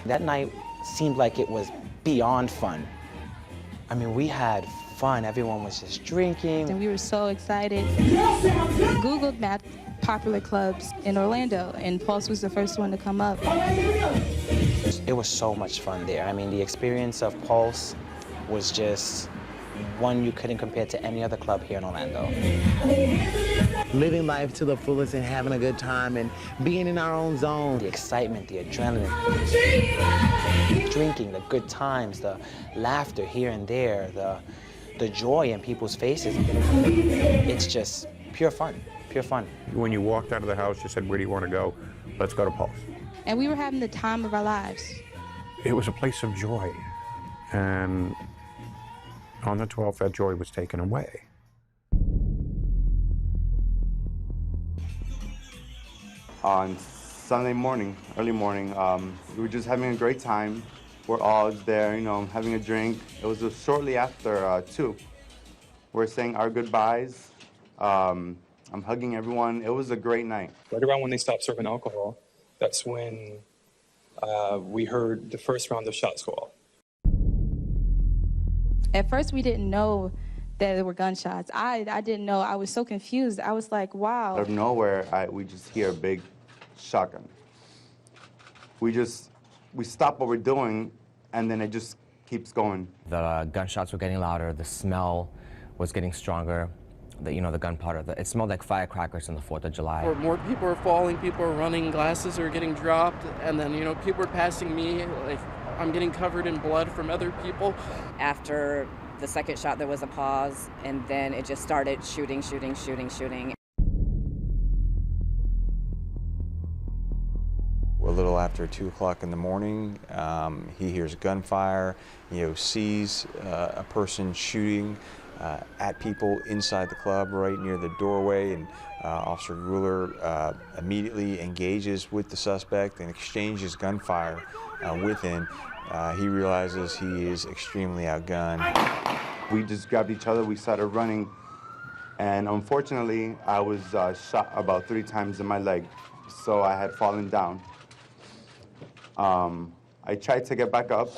That night seemed like it was beyond fun. I mean, we had fun. Everyone was just drinking. And we were so excited. Googled mapped popular clubs in Orlando, and Pulse was the first one to come up. It was so much fun there. I mean, the experience of Pulse was just one you couldn't compare to any other club here in Orlando. Living life to the fullest and having a good time and being in our own zone. The excitement, the adrenaline, drinking, the good times, the laughter here and there, the joy in people's faces. It's just pure fun, pure fun. When you walked out of the house, you said, "Where do you want to go? Let's go to Pulse." And we were having the time of our lives. It was a place of joy. And on the 12th, that joy was taken away. On Sunday morning, early morning, we were just having a great time. We're all there, you know, having a drink. It was shortly after 2. We're saying our goodbyes. I'm hugging everyone. It was a great night. Right around when they stopped serving alcohol, that's when we heard the first round of shots go off. At first, we didn't know that there were gunshots. I didn't know. I was so confused. I was like, wow. Out of nowhere, we just hear a big shotgun. We stop what we're doing, and then it just keeps going. The gunshots were getting louder. The smell was getting stronger. The gunpowder. It smelled like firecrackers on the 4th of July. More people are falling. People are running. Glasses are getting dropped. And then, people are passing me. Like, I'm getting covered in blood from other people. After the second shot, there was a pause, and then it just started shooting. A little after 2 o'clock in the morning, he hears gunfire, sees a person shooting at people inside the club right near the doorway, and Officer Gruller immediately engages with the suspect and exchanges gunfire with him. He realizes he is extremely outgunned. We just grabbed each other, we started running, and unfortunately, I was shot about 3 times in my leg, so I had fallen down. I tried to get back up,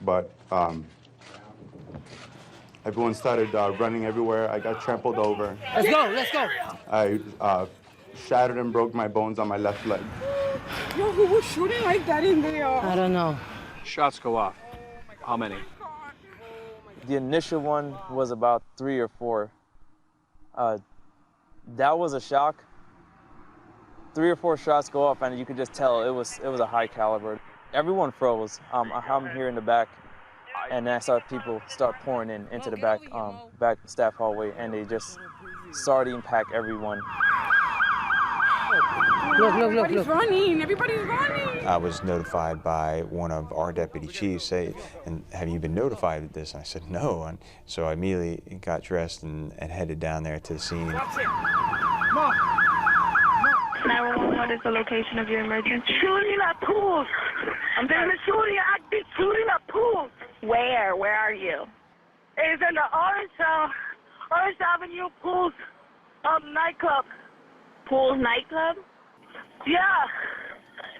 but everyone started running everywhere. I got trampled over. Let's go, let's go. I shattered and broke my bones on my left leg. Yo, who was shooting like that in there? I don't know. Shots go off. How many? The initial one was about 3 or 4. That was a shock. 3 or 4 shots go off, and you could just tell it was a high caliber. Everyone froze. I'm here in the back, and then I saw people start pouring into the back staff hallway, and they just started to impact everyone. Look. Everybody's running. I was notified by one of our deputy chiefs, and have you been notified of this? And I said, no. And so I immediately got dressed and headed down there to the scene. 911, what is the location of your emergency? Shooting at pools. There's a shooting at pools. Where? Where are you? It's in the Orange Avenue Pools nightclub. Pools nightclub? Yeah.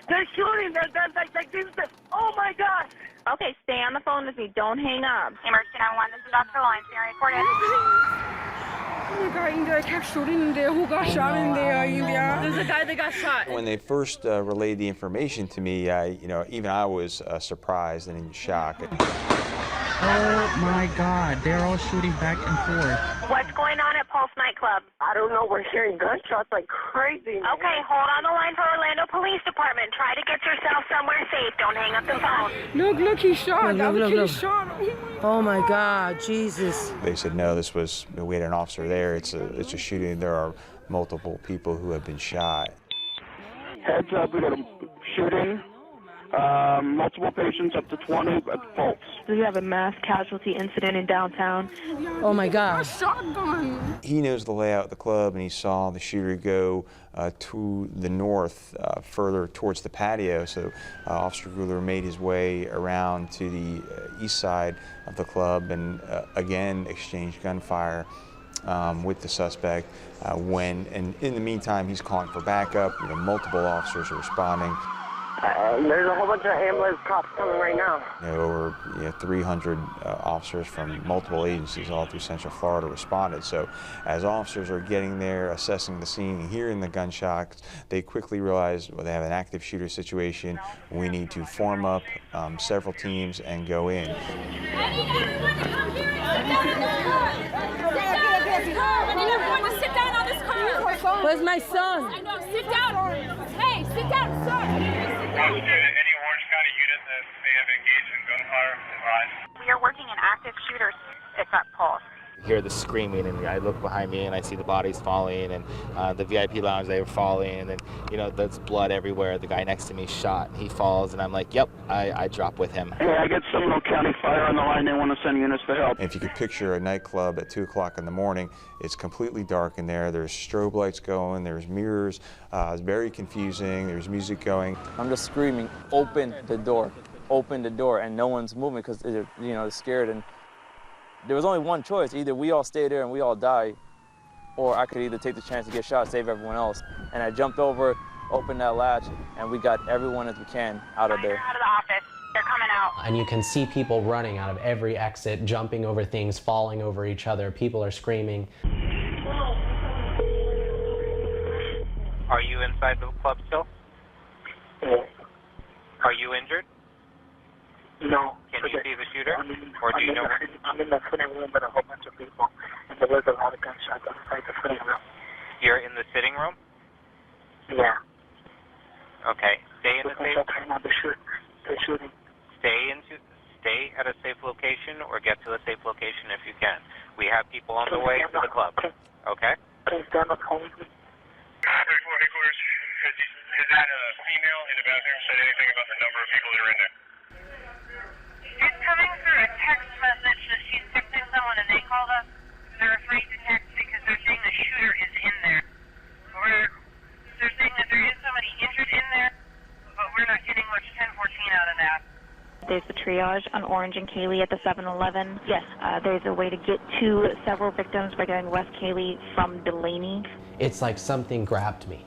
They're shooting. They're like this. Oh my God. Okay, stay on the phone with me. Don't hang up. Emergency 911, this is Dr. Lawrence. Area recorded. Oh my God, in there, I kept shooting in there. Who got shot in there? There's a guy that got shot. When they first relayed the information to me, even I was surprised and in shock. Oh my God, they're all shooting back and forth. What's going on at Pulse nightclub? I don't know, we're hearing gunshots like crazy. Man. Okay, hold on the line for Orlando Police Department. Try to get yourself somewhere safe. Don't hang up the phone. Look, he's shot. Look. Shot. Oh my God, Jesus. They said, no, we had an officer there. It's a shooting. There are multiple people who have been shot. Heads up, we got a shooting. Multiple patients, up to 20 at the Pulse. Do you have a mass casualty incident in downtown? Oh my God. Shotgun. He knows the layout of the club, and he saw the shooter go to the north, further towards the patio. So Officer Gruller made his way around to the east side of the club and again exchanged gunfire with the suspect. And in the meantime, he's calling for backup. Multiple officers are responding. There's a whole bunch of ambulance cops coming right now. Over 300 officers from multiple agencies all through Central Florida responded. So as officers are getting there, assessing the scene, hearing the gunshots, they quickly realize, well, they have an active shooter situation. We need to form up several teams and go in. I need everyone to come here and sit down on this car. Where's my son? I know, sit down. Hey, sit down, sir. Any Orange County unit that may have engaged in gunfire advised. We are working an active shooter pickup pulse. Hear the screaming, and I look behind me and I see the bodies falling, and the VIP lounge, they were falling, and there's blood everywhere. The guy next to me shot, and he falls, and I'm like, yep, I drop with him. Hey, I get Seminole County Fire on the line. They want to send units to help. If you could picture a nightclub at 2 o'clock in the morning, it's completely dark in there. There's strobe lights going, there's mirrors, it's very confusing, there's music going. I'm just screaming, open the door, and no one's moving because they're scared. And there was only one choice. Either we all stay there and we all die, or I could either take the chance to get shot, save everyone else. And I jumped over, opened that latch, and we got everyone as we can out of there. Out of the office. They're coming out. And you can see people running out of every exit, jumping over things, falling over each other. People are screaming. Are you inside the club still? Yeah. Are you injured? No. Can you see the shooter? Or do you know? I'm in the sitting room with a whole bunch of people, and there was a lot of gunshots outside the sitting room. You're in the sitting room? Yeah. Okay. Stay in the safe. They're shooting. Stay at a safe location, or get to a safe location if you can. We have people on the way to the club. Okay? Can you stand up home? Headquarters, has that female in the bathroom said anything about the number of people that are in there? It's coming through a text message that she's texting someone and they called us. They're afraid to text because they're saying the shooter is in there. They're saying that there is somebody injured in there, but we're not getting much 1014 out of that. There's the triage on Orange and Cayley at the 7-Eleven. Yes. There's a way to get to several victims by going West Cayley from Delaney. It's like something grabbed me,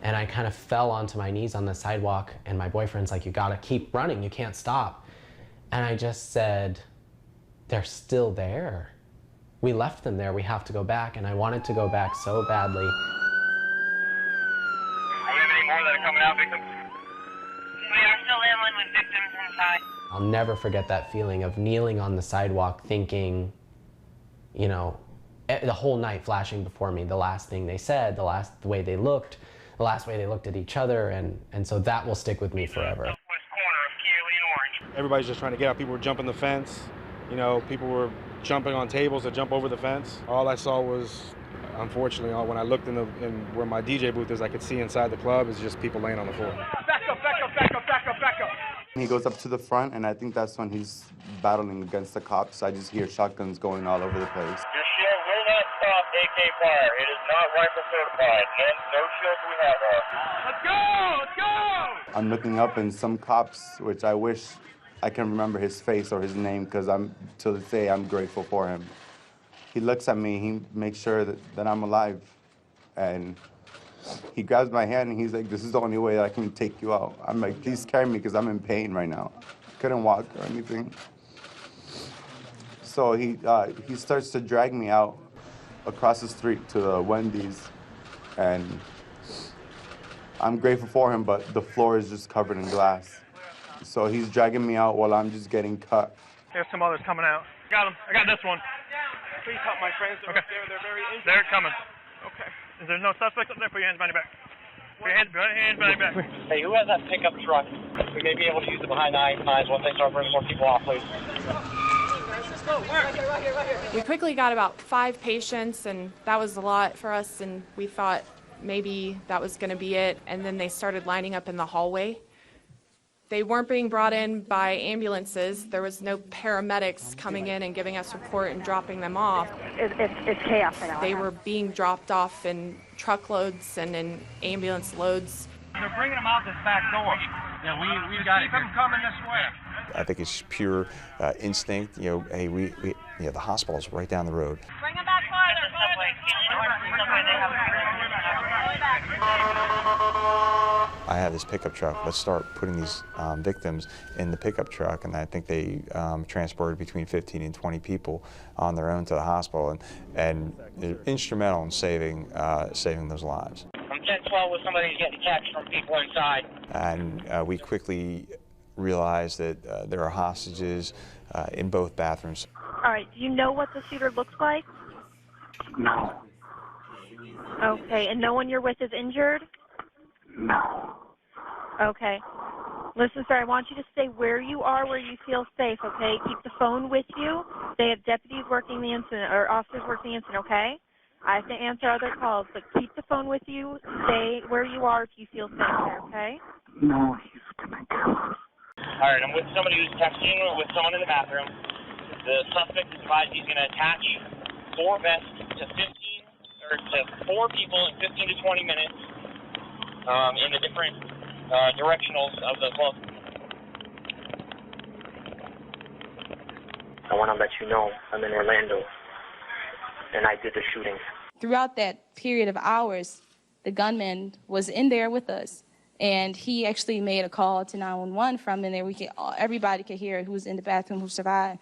and I kind of fell onto my knees on the sidewalk, and my boyfriend's like, you gotta keep running, you can't stop. And I just said, they're still there. We left them there, we have to go back, and I wanted to go back so badly. Do we have any more that are coming out, victims? We are still handling with victims inside. I'll never forget that feeling of kneeling on the sidewalk thinking, the whole night flashing before me, the last thing they said, the last way they looked at each other, and so that will stick with me forever. Everybody's just trying to get out. People were jumping the fence. People were jumping on tables to jump over the fence. All I saw was, unfortunately, when I looked in where my DJ booth is, I could see inside the club is just people laying on the floor. Back up, back up, back up, back up, back up. He goes up to the front, and I think that's when he's battling against the cops. I just hear shotguns going all over the place. Your shield will not stop AK fire. It is not rifle certified. No shields we have are. Let's go! Let's go! I'm looking up, and some cops, which I wish I can remember his face or his name, because to this day, I'm grateful for him. He looks at me, he makes sure that I'm alive, and he grabs my hand and he's like, this is the only way that I can take you out. I'm like, please carry me because I'm in pain right now. Couldn't walk or anything. So he starts to drag me out across the street to the Wendy's, and I'm grateful for him, but the floor is just covered in glass. So he's dragging me out while I'm just getting cut. There's some others coming out. Got them. I got this one. Please help my friends. They're up there. They're very injured. They're coming. Okay. Is there no suspects up there? Put your hands behind your back. Put your hands behind your back. Hey, who has that pickup truck? We may be able to use it behind the eyes once they start bringing more people off, please. We quickly got about 5 patients, and that was a lot for us, and we thought maybe that was going to be it, and then they started lining up in the hallway. They weren't being brought in by ambulances. There was no paramedics coming in and giving us support and dropping them off. It's chaos right now. They were being dropped off in truckloads and in ambulance loads. They're bringing them out this back door. Yeah, we got it. Keep them coming this way. I think it's pure instinct. Hey, the hospital's right down the road. Bring them back farther. I have this pickup truck. Let's start putting these victims in the pickup truck. And I think they transported between 15 and 20 people on their own to the hospital, and they're instrumental in saving those lives. I'm 10-12 with somebody who's getting text from people inside. And we quickly realized that there are hostages in both bathrooms. All right, do you know what the shooter looks like? No. Okay, and no one you're with is injured? No. Okay. Listen, sir, I want you to stay where you are, where you feel safe, okay? Keep the phone with you. They have deputies working the incident, or officers working the incident, okay? I have to answer other calls, but keep the phone with you. Stay where you are if you feel safe there, okay? No, he's gonna kill us. All right, I'm with somebody who's texting with someone in the bathroom. The suspect is advised he's going to attach 4 vests to 4 people in 15 to 20 minutes in the different directionals of the club. I want to let you know I'm in Orlando, and I did the shooting. Throughout that period of hours, the gunman was in there with us, and he actually made a call to 911 from in there. Everybody could hear who was in the bathroom who survived.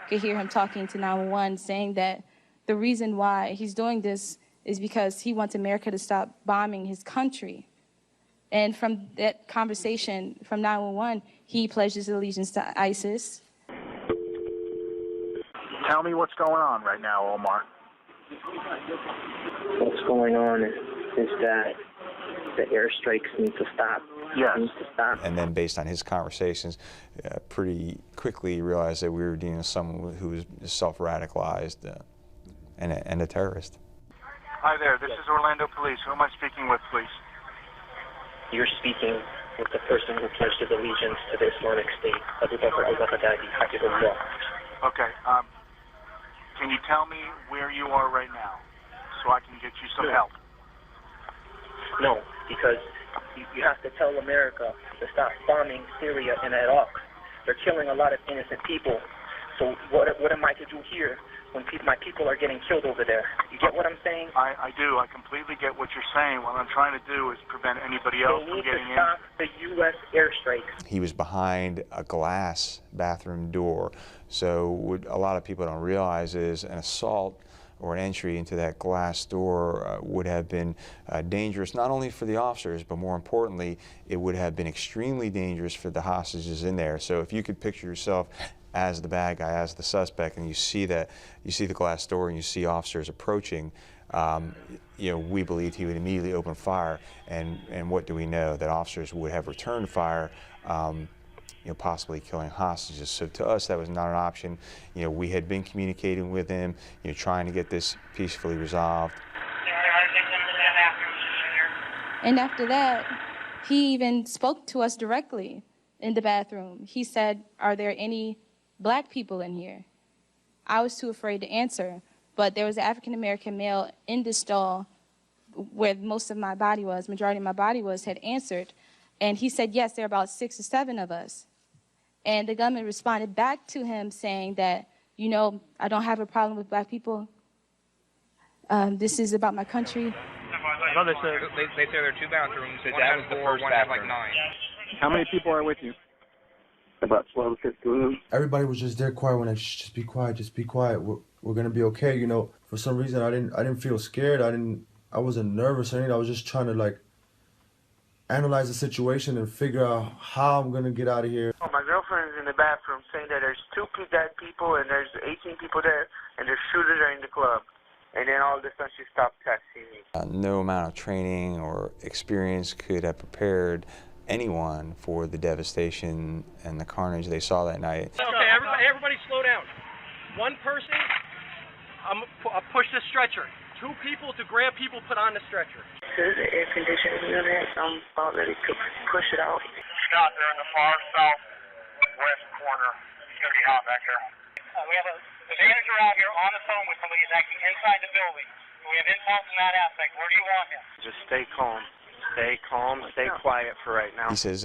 Could hear him talking to 911, saying that the reason why he's doing this is because he wants America to stop bombing his country. And from that conversation from 911, he pledged his allegiance to ISIS. Tell me what's going on right now, Omar. What's going on is that the airstrikes need to stop. Yes. Needs to stop. And then based on his conversations, pretty quickly realized that we were dealing with someone who was self-radicalized and a terrorist. Hi there, this is Orlando Police. Who am I speaking with, please? You're speaking with the person who pledged his allegiance to the Islamic State, Abu Bakr al-Baghdadi, Hafidullah. Okay, can you tell me where you are right now so I can get you some help? No, because you have to tell America to stop bombing Syria and Iraq. They're killing a lot of innocent people. So what am I to do here when my people are getting killed over there? You get what I'm saying? I do. I completely get what you're saying. What I'm trying to do is prevent anybody else from getting in. They need to stop the U.S. airstrikes. He was behind a glass bathroom door. So what a lot of people don't realize is an assault or an entry into that glass door would have been dangerous not only for the officers, but more importantly, it would have been extremely dangerous for the hostages in there. So if you could picture yourself as the bad guy, as the suspect, and you see the glass door and you see officers approaching, we believed he would immediately open fire. And what do we know? That officers would have returned fire, possibly killing hostages. So to us, that was not an option. We had been communicating with him, trying to get this peacefully resolved. And after that, he even spoke to us directly in the bathroom. He said, "Are there any black people in here?" I was too afraid to answer, but there was an African-American male in the stall where most of my body was, majority of my body was, had answered. And he said, yes, there are about 6 or 7 of us. And the gunman responded back to him saying that, I don't have a problem with black people. This is about my country. No, they say there are 2 bathrooms. One has 4, one has like 9. How many people are with you? About 12 to 15. Everybody was just there quiet when just be quiet, just be quiet. We're gonna be okay. For some reason I didn't feel scared. I wasn't nervous or anything. I was just trying to analyze the situation and figure out how I'm gonna get out of here. Oh, my girlfriend is in the bathroom saying that there's 2 dead people and there's 18 people there and there's shooters are in the club. And then all of a sudden she stopped texting me. No amount of training or experience could have prepared anyone for the devastation and the carnage they saw that night. Okay, everybody slow down. One person, I'll push the stretcher. 2 people to grab people, put on the stretcher. This is the air conditioning unit. I'm about ready to push it out. Scott, they're in the far southwest corner. It's going to be hot back here. We have the manager out here on the phone with somebody who's actually inside the building. So we have intel from that aspect. Where do you want him? Just stay calm. Stay calm, stay quiet for right now. He says,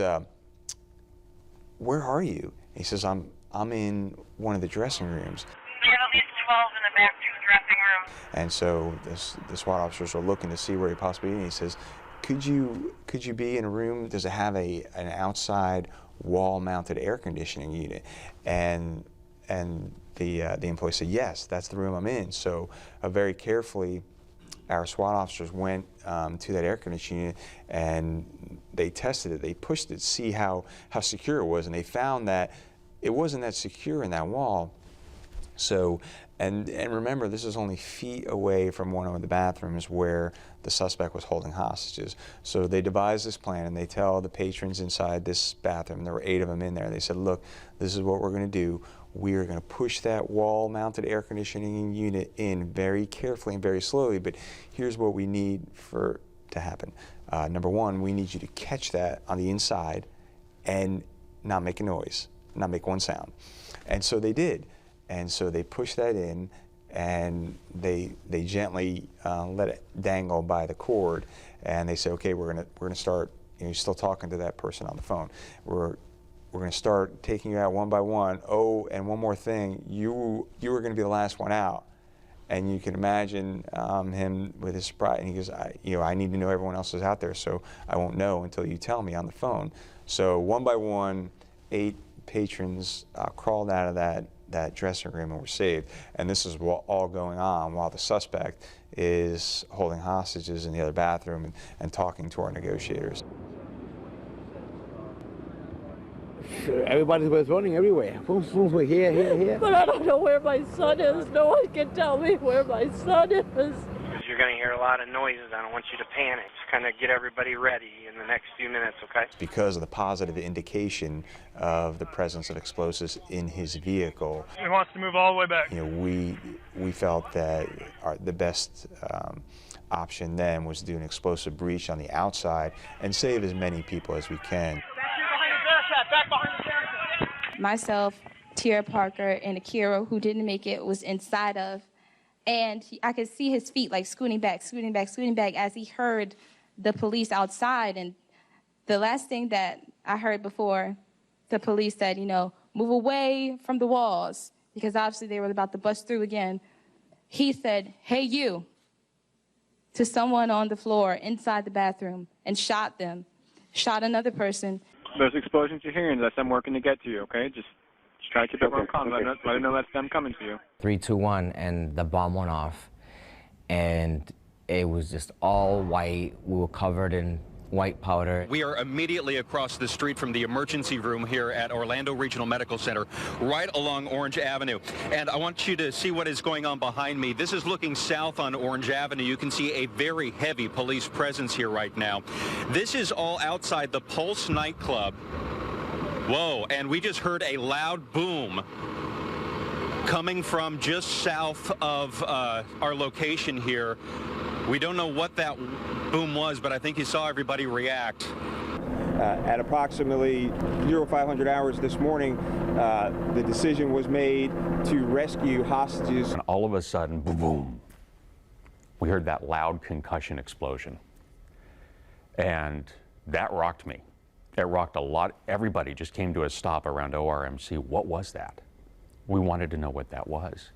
where are you? He says, I'm in one of the dressing rooms. We have at least calls in the back 2 dressing rooms. And so the SWAT officers are looking to see where he possibly is. And he says, could you be in a room? Does it have an outside wall-mounted air conditioning unit? And the employee said, yes, that's the room I'm in. So very carefully, our SWAT officers went to that air conditioning unit and they tested it. They pushed it to see how secure it was, and they found that it wasn't that secure in that wall. So, and remember, this is only feet away from one of the bathrooms where the suspect was holding hostages. So they devised this plan, and they tell the patrons inside this bathroom, there were 8 of them in there, they said, look, this is what we're going to do. We are going to push that wall-mounted air conditioning unit in very carefully and very slowly, but here's what we need to happen. Number one, we need you to catch that on the inside and not make a noise, not make one sound. And so they did. And so they pushed that in, and they gently let it dangle by the cord, and they say, okay, we're gonna start. You're still talking to that person on the phone. We're gonna start taking you out one by one. Oh, and one more thing, you were gonna be the last one out. And you can imagine him with his surprise, and he goes, I need to know everyone else is out there, so I won't know until you tell me on the phone. So one by one, 8 patrons crawled out of that dressing room and were saved. And this is all going on while the suspect is holding hostages in the other bathroom and talking to our negotiators. Everybody was running everywhere. Here. But I don't know where my son is. No one can tell me where my son is. You're going to hear a lot of noises. I don't want you to panic. Just kind of get everybody ready in the next few minutes, okay? Because of the positive indication of the presence of explosives in his vehicle. He wants to move all the way back. We felt that the best option then was to do an explosive breach on the outside and save as many people as we can. Myself, Tierra Parker, and Akira, who didn't make it, was inside of, and I could see his feet like scooting back as he heard the police outside. And the last thing that I heard before the police said, move away from the walls, because obviously they were about to bust through again. He said, hey, you, to someone on the floor inside the bathroom, and shot them, shot another person. Those explosions you're hearing, that's them working to get to you, okay? Just try to keep everyone calm. Let them know that's them coming to you. 3, 2, 1, and the bomb went off, and it was just all white. We were covered in white powder. We are immediately across the street from the emergency room here at Orlando Regional Medical Center, right along Orange Avenue. And I want you to see what is going on behind me. This is looking south on Orange Avenue. You can see a very heavy police presence here right now. This is all outside the Pulse nightclub. Whoa, and we just heard a loud boom coming from just south of our location here. We don't know what that boom was, but I think you saw everybody react. At approximately 0500 hours this morning, the decision was made to rescue hostages. And all of a sudden, boom, boom, we heard that loud concussion explosion. And that rocked me. It rocked a lot. Everybody just came to a stop around ORMC. What was that? We wanted to know what that was.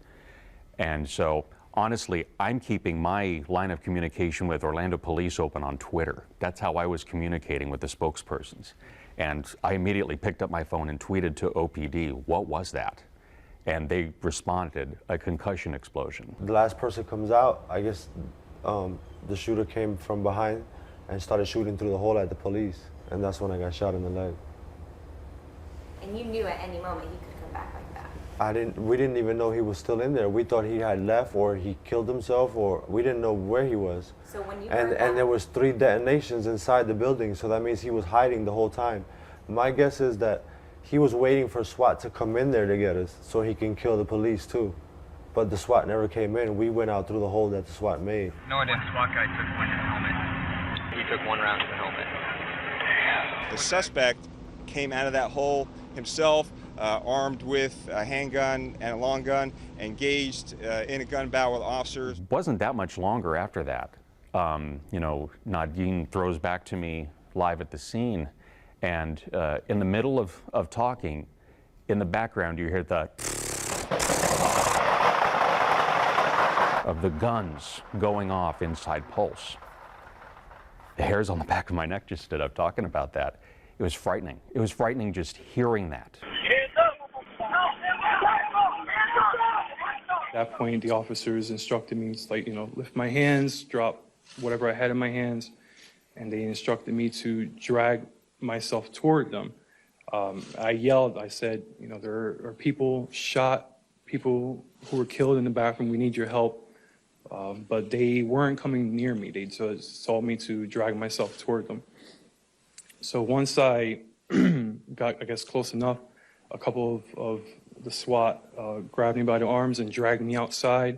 And so, honestly, I'm keeping my line of communication with Orlando Police open on Twitter. That's how I was communicating with the spokespersons. And I immediately picked up my phone and tweeted to OPD, what was that? And they responded, a concussion explosion. The last person comes out, I guess the shooter came from behind and started shooting through the hole at the police. And that's when I got shot in the leg. And you knew at any moment he could come back like that? We didn't even know he was still in there. We thought he had left or he killed himself, or we didn't know where he was. So when you and there was 3 detonations inside the building, so that means he was hiding the whole time. My guess is that he was waiting for SWAT to come in there to get us so he can kill the police too. But the SWAT never came in. We went out through the hole that the SWAT made. No idea. SWAT guy took one in the helmet. He took 1 round in the helmet. The suspect came out of that hole himself, armed with a handgun and a long gun, engaged in a gun battle with officers. Wasn't that much longer after that. Nadine throws back to me live at the scene, and in the middle of talking, in the background you hear the of the guns going off inside Pulse. The hairs on the back of my neck just stood up talking about that. It was frightening. It was frightening just hearing that. At that point, the officers instructed me to, like, lift my hands, drop whatever I had in my hands, and they instructed me to drag myself toward them. I yelled, I said, there are people shot, people who were killed in the bathroom, we need your help. But they weren't coming near me. They just told me to drag myself toward them. So once I got, I guess, close enough, a couple of the SWAT grabbed me by the arms and dragged me outside.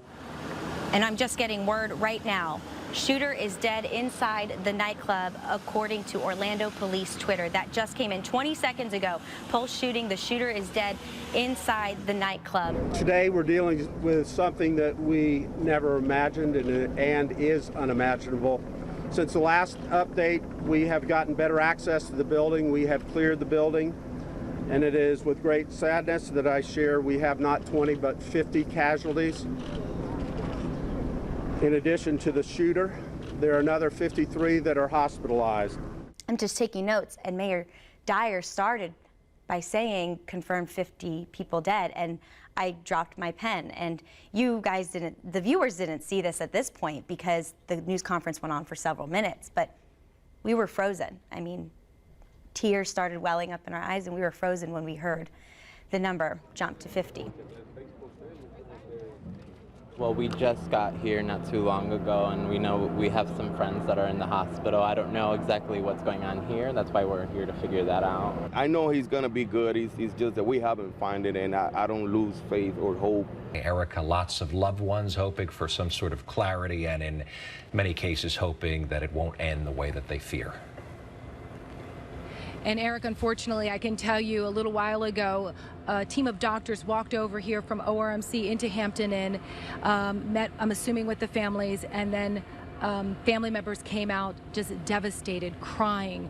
And I'm just getting word right now. Shooter is dead inside the nightclub, according to Orlando Police Twitter. That just came in 20 seconds ago. Pulse shooting, the shooter is dead inside the nightclub. Today we're dealing with something that we never imagined and is unimaginable. Since the last update, we have gotten better access to the building. We have cleared the building. And it is with great sadness that I share we have not 20 but 50 casualties. In addition to the shooter, there are another 53 that are hospitalized. I'm just taking notes, and Mayor Dyer started by saying confirmed 50 people dead, and I dropped my pen. And you guys didn't, the viewers didn't see this at this point because the news conference went on for several minutes, but we were frozen. I mean, tears started welling up in our eyes, and we were frozen when we heard the number jump to 50. Well, we just got here not too long ago, and we know we have some friends that are in the hospital. I don't know exactly what's going on here. That's why we're here to figure that out. I know he's going to be good. He's just that we haven't found it, and I don't lose faith or hope. Erica, lots of loved ones hoping for some sort of clarity, and in many cases hoping that it won't end the way that they fear. And Eric, unfortunately, I can tell you a little while ago, a team of doctors walked over here from ORMC into Hampton Inn, met, I'm assuming, with the families, and then family members came out just devastated, crying,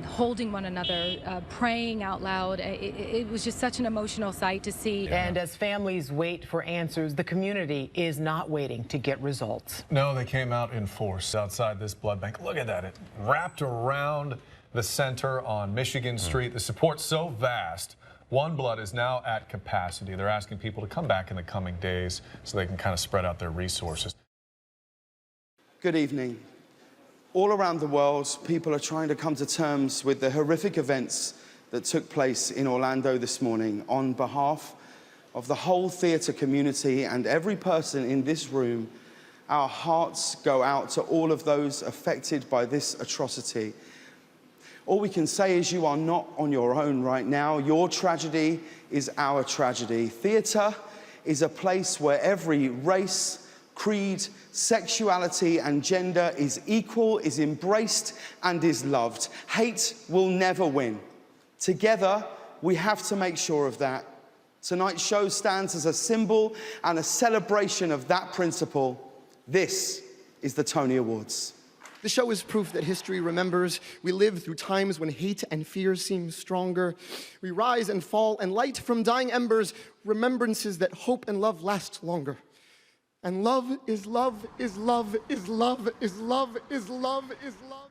holding one another, praying out loud. It was just such an emotional sight to see. And as families wait for answers, the community is not waiting to get results. No, they came out in force outside this blood bank. Look at that. It wrapped around the center on Michigan Street. The support's so vast. One Blood is now at capacity. They're asking people to come back in the coming days so they can kind of spread out their resources. Good evening. All around the world, people are trying to come to terms with the horrific events that took place in Orlando this morning. On behalf of the whole theatre community and every person in this room, our hearts go out to all of those affected by this atrocity. All we can say is you are not on your own right now. Your tragedy is our tragedy. Theatre is a place where every race, creed, sexuality and gender is equal, is embraced and is loved. Hate will never win. Together, we have to make sure of that. Tonight's show stands as a symbol and a celebration of that principle. This is the Tony Awards. The show is proof that history remembers. We live through times when hate and fear seem stronger. We rise and fall and light from dying embers, remembrances that hope and love last longer. And love is love is love is love is love is love is love.